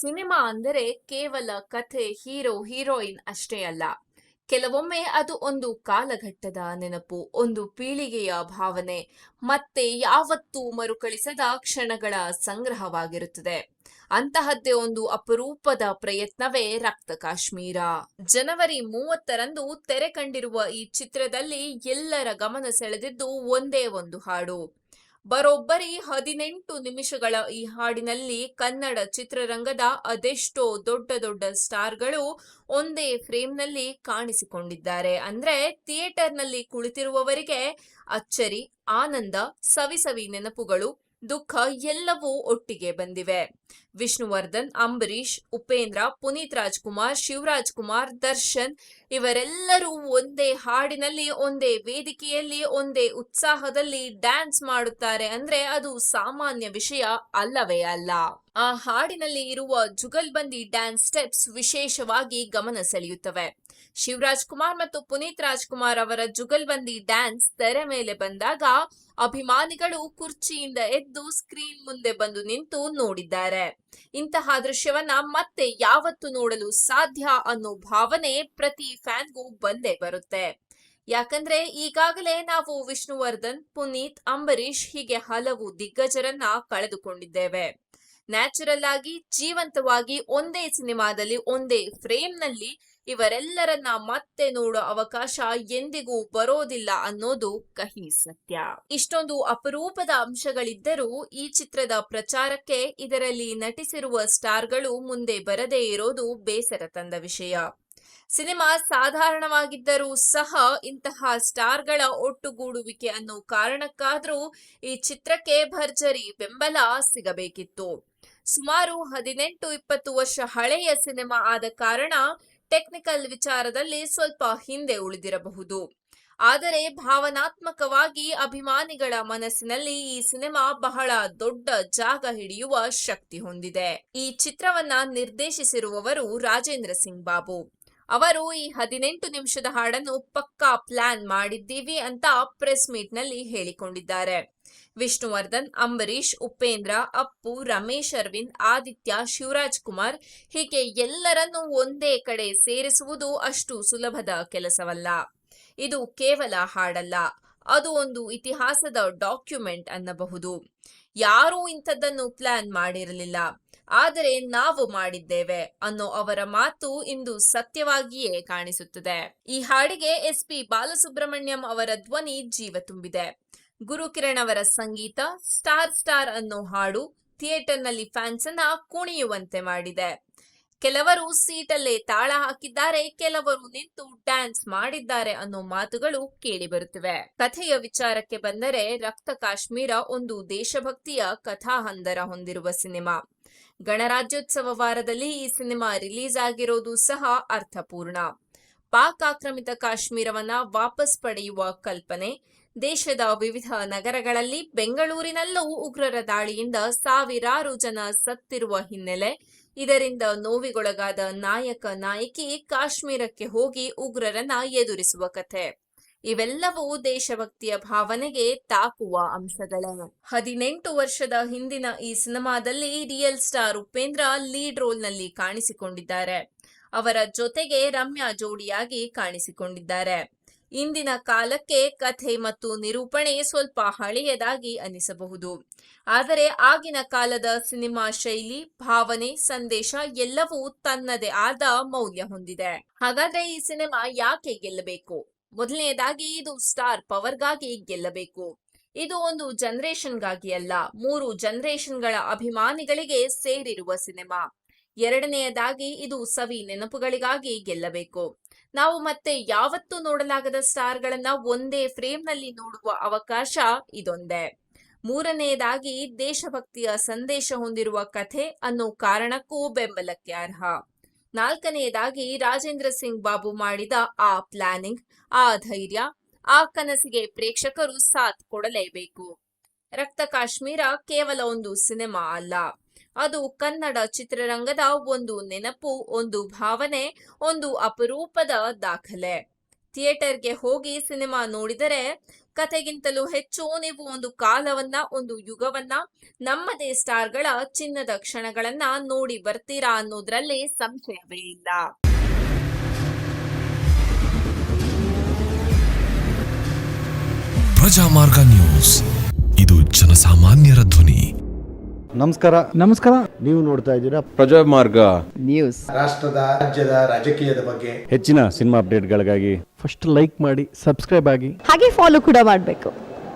Cinema ಅಂದರೆ ಕೇವಲ ಕಥೆ, ಹೀರೋ ಹೀರೋಯಿನ್ ಅಷ್ಟೇ ಅಲ್ಲ. ಕೆಲವೊಮ್ಮೆ ಅದು ಒಂದು ಕಾಲಘಟ್ಟದ ನೆನಪು, ಒಂದು ಪೀಳಿಗೆಯ ಭಾವನೆ, ಮತ್ತೆ ಯಾವತ್ತೂ ಮರುಕಳಿಸದ ಕ್ಷಣಗಳ ಸಂಗ್ರಹವಾಗಿರುತ್ತದೆ. ಅಂತಹದ್ದೇ ಒಂದು ಅಪರೂಪದ ಪ್ರಯತ್ನವೇ ರಕ್ತ ಕಾಶ್ಮೀರ. ಜನವರಿ 30ರಂದು ತೆರೆ ಕಂಡಿರುವ ಈ ಚಿತ್ರದಲ್ಲಿ ಎಲ್ಲರ ಗಮನ ಸೆಳೆದಿದ್ದು ಒಂದೇ ಒಂದು ಹಾಡು. ಬರೋಬ್ಬರಿ 18 ನಿಮಿಷಗಳ ಈ ಹಾಡಿನಲ್ಲಿ ಕನ್ನಡ ಚಿತ್ರರಂಗದ ಅದೆಷ್ಟೋ ದೊಡ್ಡ ದೊಡ್ಡ ಸ್ಟಾರ್ಗಳು ಒಂದೇ ಫ್ರೇಮ್ನಲ್ಲಿ ಕಾಣಿಸಿಕೊಂಡಿದ್ದಾರೆ. ಅಂದ್ರೆ ಥಿಯೇಟರ್ನಲ್ಲಿ ಕುಳಿತಿರುವವರಿಗೆ ಅಚ್ಚರಿ, ಆನಂದ, ಸವಿ ಸವಿ ನೆನಪುಗಳು, ದುಃಖ ಎಲ್ಲವೂ ಒಟ್ಟಿಗೆ ಬಂದಿವೆ. ವಿಷ್ಣುವರ್ಧನ್, ಅಂಬರೀಷ್, ಉಪೇಂದ್ರ, ಪುನೀತ್ ರಾಜ್ಕುಮಾರ್, ಶಿವರಾಜ್ ಕುಮಾರ್, ದರ್ಶನ್ ಇವರೆಲ್ಲರೂ ಒಂದೇ ಹಾಡಿನಲ್ಲಿ, ಒಂದೇ ವೇದಿಕೆಯಲ್ಲಿ, ಒಂದೇ ಉತ್ಸಾಹದಲ್ಲಿ ಡ್ಯಾನ್ಸ್ ಮಾಡುತ್ತಾರೆ ಅಂದ್ರೆ ಅದು ಸಾಮಾನ್ಯ ವಿಷಯ ಅಲ್ಲವೇ ಅಲ್ಲ. ಆ ಹಾಡಿನಲ್ಲಿ ಇರುವ ಜುಗಲ್ಬಂದಿ ಡ್ಯಾನ್ಸ್ ಸ್ಟೆಪ್ಸ್ ವಿಶೇಷವಾಗಿ ಗಮನ ಸೆಳೆಯುತ್ತವೆ. ಶಿವರಾಜ್ ಕುಮಾರ್ ಮತ್ತು ಪುನೀತ್ ರಾಜ್ಕುಮಾರ್ ಅವರ ಜುಗಲ್ಬಂದಿ ಡ್ಯಾನ್ಸ್ ತೆರೆ ಮೇಲೆ ಬಂದಾಗ ಅಭಿಮಾನಿಗಳು ಕುರ್ಚಿಯಿಂದ ಎದ್ದು ಸ್ಕ್ರೀನ್ ಮುಂದೆ ಬಂದು ನಿಂತು ನೋಡಿದ್ದಾರೆ. ಇಂತಹ ದೃಶ್ಯವನ್ನ ಮತ್ತೆ ಯಾವತ್ತು ನೋಡಲು ಸಾಧ್ಯ ಅನ್ನೋ ಭಾವನೆ ಪ್ರತಿ ಫ್ಯಾನ್ಗೂ ಬಂದೇ ಬರುತ್ತೆ. ಯಾಕಂದ್ರೆ ಈಗಾಗಲೇ ನಾವು ವಿಷ್ಣುವರ್ಧನ್, ಪುನೀತ್, ಅಂಬರೀಷ್ ಹೀಗೆ ಹಲವು ದಿಗ್ಗಜರನ್ನ ಕಳೆದುಕೊಂಡಿದ್ದೇವೆ. ನ್ಯಾಚುರಲ್ ಆಗಿ, ಜೀವಂತವಾಗಿ ಒಂದೇ ಸಿನಿಮಾದಲ್ಲಿ, ಒಂದೇ ಫ್ರೇಮ್ನಲ್ಲಿ ಇವರೆಲ್ಲರನ್ನ ಮತ್ತೆ ನೋಡೋ ಅವಕಾಶ ಎಂದಿಗೂ ಬರೋದಿಲ್ಲ ಅನ್ನೋದು ಕಹಿ ಸತ್ಯ. ಇಷ್ಟೊಂದು ಅಪರೂಪದ ಅಂಶಗಳಿದ್ದರೂ ಈ ಚಿತ್ರದ ಪ್ರಚಾರಕ್ಕೆ ಇದರಲ್ಲಿ ನಟಿಸಿರುವ ಸ್ಟಾರ್ಗಳು ಮುಂದೆ ಬರದೇ ಇರೋದು ಬೇಸರ ತಂದ ವಿಷಯ. ಸಿನಿಮಾ ಸಾಧಾರಣವಾಗಿದ್ದರೂ ಸಹ ಇಂತಹ ಸ್ಟಾರ್ಗಳ ಒಟ್ಟುಗೂಡುವಿಕೆ ಅನ್ನೋ ಕಾರಣಕ್ಕಾದ್ರೂ ಈ ಚಿತ್ರಕ್ಕೆ ಭರ್ಜರಿ ಬೆಂಬಲ ಸಿಗಬೇಕಿತ್ತು. ಸುಮಾರು 18-20 ವರ್ಷ ಹಳೆಯ ಸಿನಿಮಾ ಆದ ಕಾರಣ ಟೆಕ್ನಿಕಲ್ ವಿಚಾರದಲ್ಲಿ ಸ್ವಲ್ಪ ಹಿಂದೆ ಉಳಿದಿರಬಹುದು. ಆದರೆ ಭಾವನಾತ್ಮಕವಾಗಿ ಅಭಿಮಾನಿಗಳ ಮನಸ್ಸಿನಲ್ಲಿ ಈ ಸಿನಿಮಾ ಬಹಳ ದೊಡ್ಡ ಜಾಗ ಹಿಡಿಯುವ ಶಕ್ತಿ ಹೊಂದಿದೆ. ಈ ಚಿತ್ರವನ್ನ ನಿರ್ದೇಶಿಸಿರುವವರು ರಾಜೇಂದ್ರ ಸಿಂಗ್ ಬಾಬು. ಅವರು ಈ 18 ನಿಮಿಷದ ಹಾಡನ್ನು ಪಕ್ಕಾ ಪ್ಲಾನ್ ಮಾಡಿದ್ದೀವಿ ಅಂತ ಪ್ರೆಸ್ ಮೀಟ್ ನಲ್ಲಿ ಹೇಳಿಕೊಂಡಿದ್ದಾರೆ. ವಿಷ್ಣುವರ್ಧನ್, ಅಂಬರೀಷ್, ಉಪೇಂದ್ರ, ಅಪ್ಪು, ರಮೇಶ್ ಅರವಿಂದ್, ಆದಿತ್ಯ, ಶಿವರಾಜ್ ಕುಮಾರ್ ಹೀಗೆ ಎಲ್ಲರನ್ನೂ ಒಂದೇ ಕಡೆ ಸೇರಿಸುವುದು ಅಷ್ಟು ಸುಲಭದ ಕೆಲಸವಲ್ಲ. ಇದು ಕೇವಲ ಹಾಡಲ್ಲ, ಅದು ಒಂದು ಇತಿಹಾಸದ ಡಾಕ್ಯುಮೆಂಟ್ ಅನ್ನಬಹುದು. ಯಾರೂ ಇಂಥದ್ದನ್ನು ಪ್ಲಾನ್ ಮಾಡಿರಲಿಲ್ಲ, ಆದರೆ ನಾವು ಮಾಡಿದ್ದೇವೆ ಅನ್ನೋ ಅವರ ಮಾತು ಇಂದು ಸತ್ಯವಾಗಿಯೇ ಕಾಣಿಸುತ್ತದೆ. ಈ ಹಾಡಿಗೆ ಎಸ್.ಪಿ. ಬಾಲಸುಬ್ರಹ್ಮಣ್ಯಂ ಅವರ ಧ್ವನಿ ಜೀವ ತುಂಬಿದೆ. ಗುರುಕಿರಣ್ ಅವರ ಸಂಗೀತ, ಸ್ಟಾರ್ ಅನ್ನೋ ಹಾಡು ಥಿಯೇಟರ್ನಲ್ಲಿ ಫ್ಯಾನ್ಸ್ ಅನ್ನ ಕುಣಿಯುವಂತೆ ಮಾಡಿದೆ. ಕೆಲವರು ಸೀಟಲ್ಲೇ ತಾಳ ಹಾಕಿದ್ದಾರೆ, ಕೆಲವರು ನಿಂತು ಡ್ಯಾನ್ಸ್ ಮಾಡಿದ್ದಾರೆ ಅನ್ನೋ ಮಾತುಗಳು ಕೇಳಿ ಬರುತ್ತಿವೆ. ಕಥೆಯ ವಿಚಾರಕ್ಕೆ ಬಂದರೆ ರಕ್ತ ಕಾಶ್ಮೀರ ಒಂದು ದೇಶಭಕ್ತಿಯ ಕಥಾಹಂದರ ಹೊಂದಿರುವ ಸಿನಿಮಾ. ಗಣರಾಜ್ಯೋತ್ಸವ ವಾರದಲ್ಲಿ ಈ ಸಿನಿಮಾ ರಿಲೀಸ್ ಆಗಿರೋದು ಸಹ ಅರ್ಥಪೂರ್ಣ. ಪಾಕ್ ಆಕ್ರಮಿತ ಕಾಶ್ಮೀರವನ್ನ ವಾಪಸ್ ಪಡೆಯುವ ಕಲ್ಪನೆ, ದೇಶದ ವಿವಿಧ ನಗರಗಳಲ್ಲಿ, ಬೆಂಗಳೂರಿನಲ್ಲೂ ಉಗ್ರರ ದಾಳಿಯಿಂದ ಸಾವಿರಾರು ಜನ ಸತ್ತಿರುವ ಹಿನ್ನೆಲೆ, ಇದರಿಂದ ನೋವಿಗೊಳಗಾದ ನಾಯಕ ನಾಯಕಿ ಕಾಶ್ಮೀರಕ್ಕೆ ಹೋಗಿ ಉಗ್ರರನ್ನ ಎದುರಿಸುವ ಕಥೆ. ಇವೆಲ್ಲವೂ ದೇಶಭಕ್ತಿಯ ಭಾವನೆಗೆ ತಾಕುವ ಅಂಶಗಳೇ. 18 ವರ್ಷದ ಹಿಂದಿನ ಈ ಸಿನಿಮಾದಲ್ಲಿ real star Upendra lead role ನಲ್ಲಿ ಕಾಣಿಸಿಕೊಂಡಿದ್ದಾರೆ. ಅವರ ಜೊತೆಗೆ ರಮ್ಯಾ ಜೋಡಿಯಾಗಿ ಕಾಣಿಸಿಕೊಂಡಿದ್ದಾರೆ. ಇಂದಿನ ಕಾಲಕ್ಕೆ ಕಥೆ ಮತ್ತು ನಿರೂಪಣೆ ಸ್ವಲ್ಪ ಹಳೆಯದಾಗಿ ಅನಿಸಬಹುದು, ಆದರೆ ಆಗಿನ ಕಾಲದ ಸಿನಿಮಾ ಶೈಲಿ, ಭಾವನೆ, ಸಂದೇಶ ಎಲ್ಲವೂ ತನ್ನದೇ ಆದ ಮೌಲ್ಯ ಹೊಂದಿದೆ. ಹಾಗಾದ್ರೆ ಈ ಸಿನಿಮಾ ಯಾಕೆ ಗೆಲ್ಲಬೇಕು? ಮೊದಲನೆಯದಾಗಿ ಇದು ಸ್ಟಾರ್ ಪವರ್ಗಾಗಿ ಗೆಲ್ಲಬೇಕು. ಇದು ಒಂದು ಜನರೇಷನ್ಗಾಗಿ ಅಲ್ಲ, 3 ಜನರೇಷನ್ಗಳ ಅಭಿಮಾನಿಗಳಿಗೆ ಸೇರಿರುವ ಸಿನಿಮಾ. ಎರಡನೆಯದಾಗಿ ಇದು ಸವಿ ನೆನಪುಗಳಿಗಾಗಿ ಗೆಲ್ಲಬೇಕು. ನಾವು ಮತ್ತೆ ಯಾವತ್ತೂ ನೋಡಲಾಗದ ಸ್ಟಾರ್ಗಳನ್ನ ಒಂದೇ ಫ್ರೇಮ್ನಲ್ಲಿ ನೋಡುವ ಅವಕಾಶ ಇದೊಂದೇ. ಮೂರನೆಯದಾಗಿ ದೇಶಭಕ್ತಿಯ ಸಂದೇಶ ಹೊಂದಿರುವ ಕಥೆ ಅನ್ನೋ ಕಾರಣಕ್ಕೂ ಬೆಂಬಲಕ್ಕೆ ಅರ್ಹ. ನಾಲ್ಕನೆಯದಾಗಿ ರಾಜೇಂದ್ರ ಸಿಂಗ್ ಬಾಬು ಮಾಡಿದ ಆ ಪ್ಲಾನಿಂಗ್, ಆ ಧೈರ್ಯ, ಆ ಕನಸಿಗೆ ಪ್ರೇಕ್ಷಕರು ಸಾಥ್ ಕೊಡಲೇಬೇಕು. ರಕ್ತ ಕಾಶ್ಮೀರ ಕೇವಲ ಒಂದು ಸಿನಿಮಾ ಅಲ್ಲ, ಅದು ಕನ್ನಡ ಚಿತ್ರರಂಗದ ಒಂದು ನೆನಪು, ಒಂದು ಭಾವನೆ, ಒಂದು ಅಪರೂಪದ ದಾಖಲೆ. ಥಿಯೇಟರ್ಗೆ ಹೋಗಿ ಸಿನಿಮಾ ನೋಡಿದರೆ ಕಥೆಗಿಂತಲೂ ಹೆಚ್ಚು ನೀವು ಒಂದು ಕಾಲವನ್ನ, ಒಂದು ಯುಗವನ್ನ, ನಮ್ಮದೇ ಸ್ಟಾರ್ಗಳ ಚಿನ್ನದ ಕ್ಷಣಗಳನ್ನ ನೋಡಿ ಬರ್ತೀರಾ ಅನ್ನೋದ್ರಲ್ಲಿ ಸಂಶಯವೇ ಇಲ್ಲ. ಪ್ರಜಾಮಾರ್ಗ ನ್ಯೂಸ್, ಇದು ಜನಸಾಮಾನ್ಯರ ಧ್ವನಿ. ನಮಸ್ಕಾರ. ನೀವು ನೋಡ್ತಾ ಇದ್ದೀರಾ ಪ್ರಜಾಮಾರ್ಗ ನ್ಯೂಸ್. ರಾಷ್ಟ್ರದ, ರಾಜ್ಯದ, ರಾಜಕೀಯದ ಬಗ್ಗೆ ಹೆಚ್ಚಿನ ಸಿನಿಮಾ ಅಪ್ಡೇಟ್ಗಳಿಗಾಗಿ ಫಸ್ಟ್ ಲೈಕ್ ಮಾಡಿ, ಸಬ್ಸ್ಕ್ರೈಬ್ ಆಗಿ, ಹಾಗೆ ಫಾಲೋ ಕೂಡ ಮಾಡಬೇಕು.